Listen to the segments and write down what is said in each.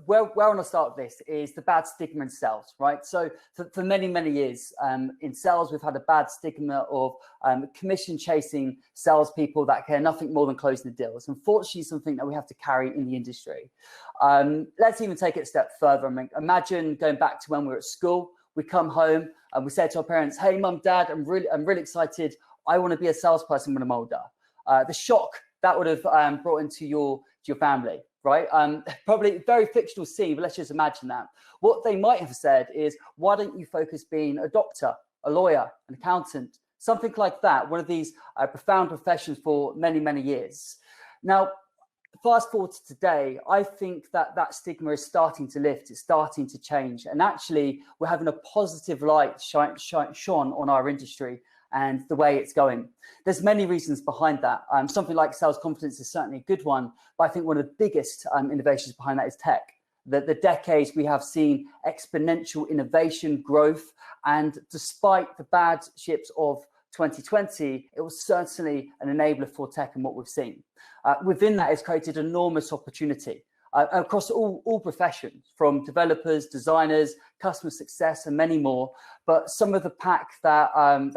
where I want to start with this is the bad stigma in sales, right? So for many, many years in sales, we've had a bad stigma of commission chasing salespeople that care nothing more than closing the deals. Unfortunately, something that we have to carry in the industry. Let's even take it a step further. I mean, imagine going back to when we were at school. We come home and we say to our parents, "Hey, mum, dad, I'm really excited. I want to be a salesperson when I'm older." The shock that would have brought into your family, right? Probably a very fictional scene, but let's just imagine that. What they might have said is, "Why don't you focus being a doctor, a lawyer, an accountant," something like that, one of these profound professions for many, many years. Now, fast forward to today, I think that stigma is starting to lift, it's starting to change. And actually, we're having a positive light shone on our industry and the way it's going. There's many reasons behind that. Something like sales confidence is certainly a good one, but I think one of the biggest innovations behind that is tech. The decades we have seen exponential innovation growth, and despite the bad ships of 2020, it was certainly an enabler for tech and what we've seen. Within that, it's created enormous opportunity across all professions, from developers, designers, customer success, and many more. But some of the pack that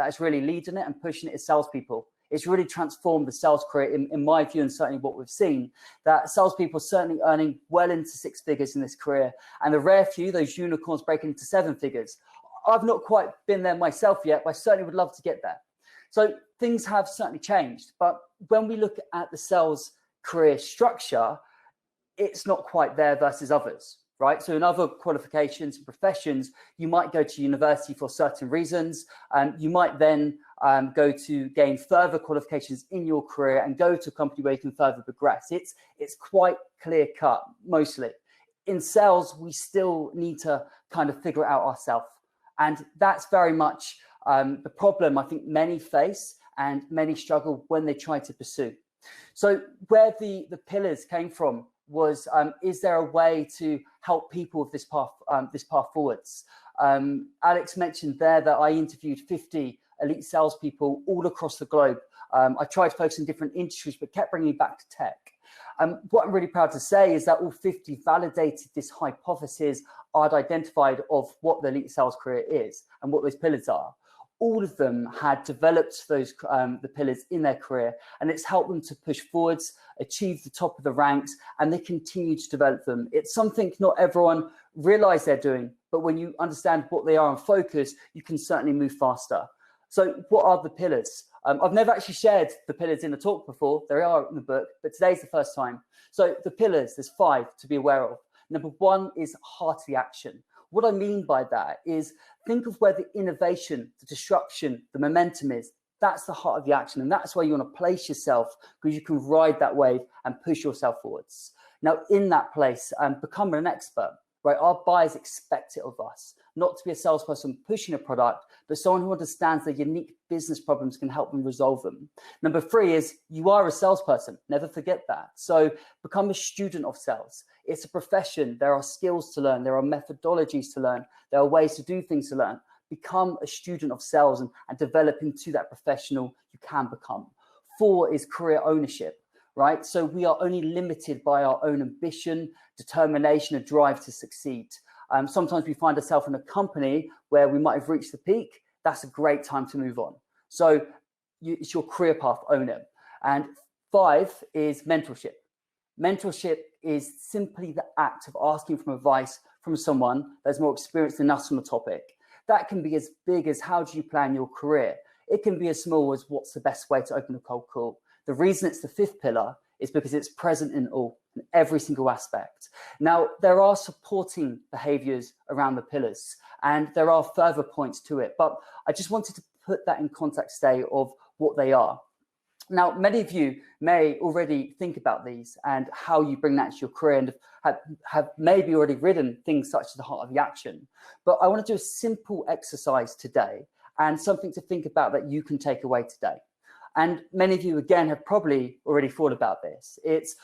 is really leading it and pushing it is salespeople. It's really transformed the sales career, in my view, and certainly what we've seen, that salespeople are certainly earning well into 6 figures in this career. And the rare few, those unicorns, breaking into 7 figures. I've not quite been there myself yet, but I certainly would love to get there. So things have certainly changed. But when we look at the sales career structure, it's not quite there versus others, right? So in other qualifications and professions, you might go to university for certain reasons, and you might then go to gain further qualifications in your career and go to a company where you can further progress. It's quite clear cut, mostly. In sales, we still need to kind of figure it out ourselves. And that's very much the problem I think many face and many struggle when they try to pursue. So where the pillars came from was, is there a way to help people with this path forwards? Alex mentioned there that I interviewed 50 elite salespeople all across the globe. I tried to focus on different industries, but kept bringing back to tech. What I'm really proud to say is that all 50 validated this hypothesis I'd identified of what the elite sales career is and what those pillars are. All of them had developed those the pillars in their career, and it's helped them to push forwards, achieve the top of the ranks, and they continue to develop them. It's something not everyone realize they're doing, but when you understand what they are and focus, you can certainly move faster. So what are the pillars? I've never actually shared the pillars in a talk before. They are in the book, but today's the first time. So the pillars, there's 5 to be aware of. Number 1 is heart of the action. What I mean by that is, think of where the innovation, the disruption, the momentum is. That's the heart of the action. And that's where you want to place yourself, because you can ride that wave and push yourself forwards. Now, in that place, become an expert, right? Our buyers expect it of us, not to be a salesperson pushing a product, but someone who understands the unique business problems can help them resolve them. Number 3 is, you are a salesperson. Never forget that. So become a student of sales. It's a profession. There are skills to learn. There are methodologies to learn. There are ways to do things to learn. Become a student of sales and develop into that professional you can become. 4 is career ownership, right? So we are only limited by our own ambition, determination, and drive to succeed. Sometimes we find ourselves in a company where we might have reached the peak. That's a great time to move on. So it's your career path, own it. And 5 is mentorship. Mentorship is simply the act of asking for advice from someone that's more experienced than us on the topic. That can be as big as, how do you plan your career? It can be as small as, what's the best way to open a cold call? The reason it's the 5th pillar is because it's present in every single aspect. Now, there are supporting behaviors around the pillars, and there are further points to it, but I just wanted to put that in context today of what they are. Now, many of you may already think about these and how you bring that to your career, and have maybe already written things such as the heart of the action. But I want to do a simple exercise today, and something to think about that you can take away today. And many of you, again, have probably already thought about this. It's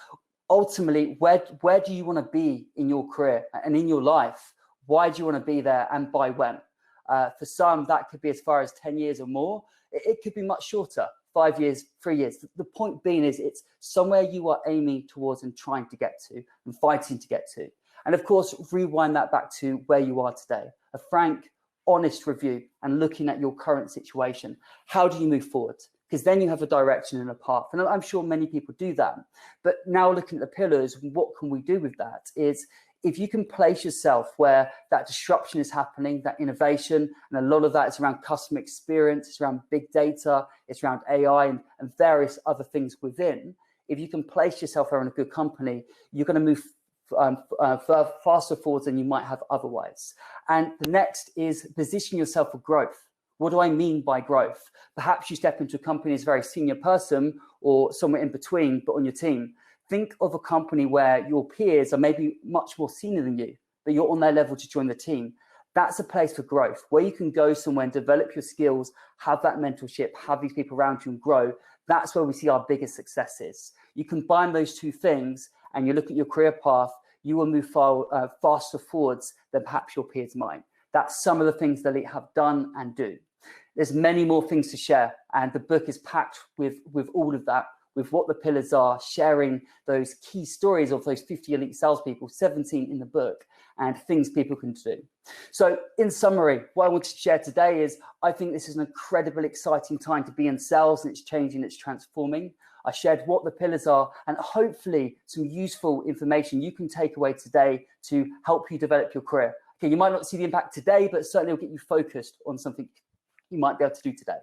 ultimately, where do you want to be in your career and in your life? Why do you want to be there, and by when? For some, that could be as far as 10 years or more. It could be much shorter, 5 years, 3 years. The point being is, it's somewhere you are aiming towards and trying to get to and fighting to get to. And of course, rewind that back to where you are today, a frank, honest review and looking at your current situation. How do you move forward? Because then you have a direction and a path. And I'm sure many people do that. But now looking at the pillars, what can we do with that is if you can place yourself where that disruption is happening, that innovation, and a lot of that is around customer experience, it's around big data, it's around AI and various other things within. If you can place yourself there in a good company, you're going to move faster forward than you might have otherwise. And the next is position yourself for growth. What do I mean by growth? Perhaps you step into a company as a very senior person or somewhere in between, but on your team. Think of a company where your peers are maybe much more senior than you, but you're on their level to join the team. That's a place for growth, where you can go somewhere and develop your skills, have that mentorship, have these people around you and grow. That's where we see our biggest successes. You combine those two things and you look at your career path, you will move faster forwards than perhaps your peers might. That's some of the things that Elite have done and do. There's many more things to share, and the book is packed with all of that, with what the pillars are, sharing those key stories of those 50 elite salespeople, 17 in the book, and things people can do. So in summary, what I want to share today is I think this is an incredibly exciting time to be in sales, and it's changing, it's transforming. I shared what the pillars are and hopefully some useful information you can take away today to help you develop your career. Okay, you might not see the impact today, but certainly will get you focused on something you might be able to do today.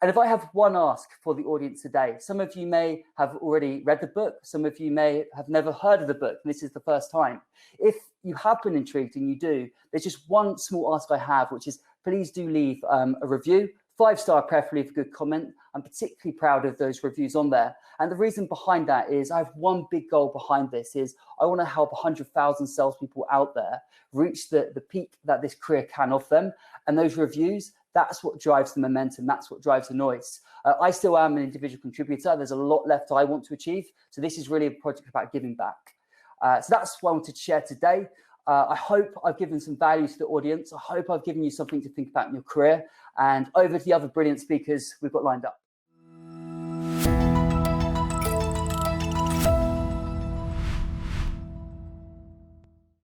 And if I have one ask for the audience today, some of you may have already read the book, some of you may have never heard of the book, and this is the first time. If you have been intrigued and you do, there's just one small ask I have, which is please do leave a review, 5-star preferably for good comment. I'm particularly proud of those reviews on there. And the reason behind that is I have one big goal behind this is I want to help 100,000 salespeople out there reach the peak that this career can offer them. And those reviews, that's what drives the momentum. That's what drives the noise. I still am an individual contributor. There's a lot left I want to achieve. So this is really a project about giving back. So that's what I wanted to share today. I hope I've given some value to the audience. I hope I've given you something to think about in your career. And over to the other brilliant speakers we've got lined up.